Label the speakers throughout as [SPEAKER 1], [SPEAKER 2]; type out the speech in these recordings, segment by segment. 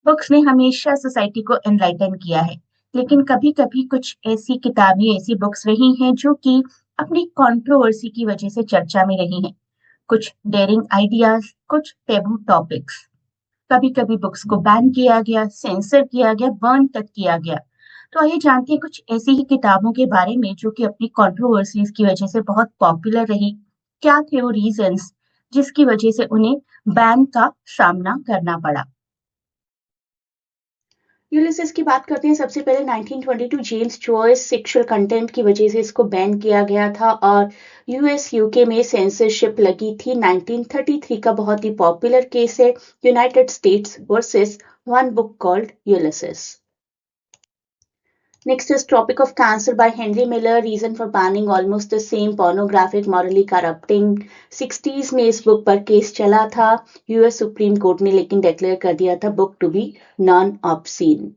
[SPEAKER 1] Books ने हमेशा society को एनलाइटन किया है, लेकिन कभी-कभी कुछ ऐसी किताबें, ऐसी बुक्स रही हैं जो कि अपनी कंट्रोवर्सी की वजह से चर्चा में रही हैं। कुछ डेयरिंग आइडियाज, कुछ टैबू टॉपिक्स। कभी-कभी बुक्स को बैन किया गया, सेंसर किया गया, बर्न तक किया गया। तो आइए जानते हैं कुछ ऐसी ही किताबों के बारे में जो कि अपनी कंट्रोवर्सीज की वजह से बहुत पॉपुलर रही। क्या थे वो रीजंस जिसकी वजह से उन्हें बैन का सामना करना पड़ा?
[SPEAKER 2] यूलिसिस की बात करते हैं। सबसे पहले 1922 जेम्स जॉयस सेक्सुअल कंटेंट की वजह से इसको बैन किया गया था और यूएस यूके में सेंसरशिप लगी थी। 1933 का बहुत ही पॉपुलर केस है United states versus one book called Ulysses. Next is Tropic of Cancer by Henry Miller. Reason for banning almost the same, pornographic, morally corrupting. 60s में इस बुक पर case चला था यूएस सुप्रीम कोर्ट ने लेकिन declare कर दिया था book to be non obscene.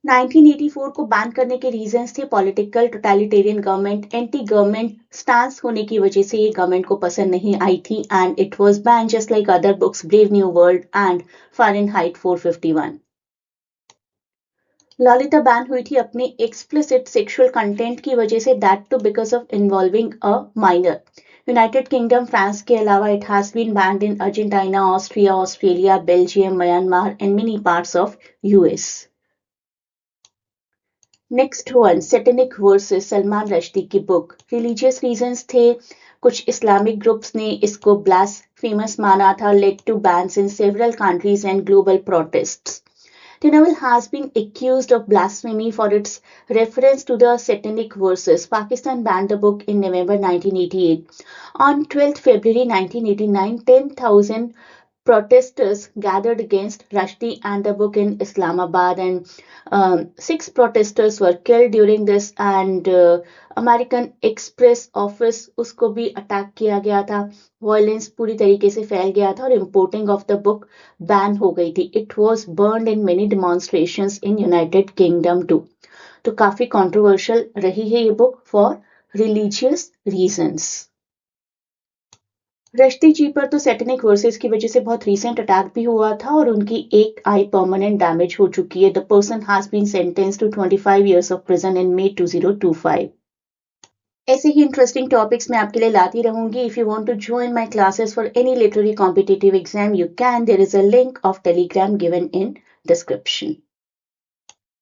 [SPEAKER 2] 1984 को बैन करने के रीजंस थे political, totalitarian government, anti government stance होने की वजह से ये गवर्नमेंट को पसंद नहीं आई थी and it was ban just like other books Brave New World and Fahrenheit 451। Lolita ban हुई थी अपने एक्सप्लिसिट सेक्सुअल कंटेंट की वजह से, that too because of involving a minor. United Kingdom, France के अलावा it has been banned in Argentina, Austria, Australia, Belgium, Myanmar and many parts of US. Next one, Satanic Verses, Salman Rushdie की बुक। Religious reasons थे, कुछ Islamic groups ने इसको blasphemous माना था, led to bans in several countries and global protests. The novel has been accused of blasphemy for its reference to the satanic verses. Pakistan banned the book in November 1988. On 12th February 1989, 10,000 protesters gathered against Rushdie and the book in Islamabad, and 6 protesters were killed during this, and American express office उसको भी attack किया गया था। Violence पूरी तरीके से फैल गया था और importing of the book ban हो गई थी। It was burned in many demonstrations in United Kingdom too. तो काफी कंट्रोवर्शियल रही है ये book for religious reasons. Rushdie ji पर तो सैटेनिक वर्सेस की वजह से बहुत रीसेंट अटैक भी हुआ था और उनकी एक आई परमानेंट डैमेज हो चुकी है। The person has been sentenced to 25 years of prison in May 2025। ऐसे ही इंटरेस्टिंग टॉपिक्स मैं आपके लिए लाती रहूंगी। If you want to join my classes for any literary competitive exam, you can. There is a link of Telegram given in description.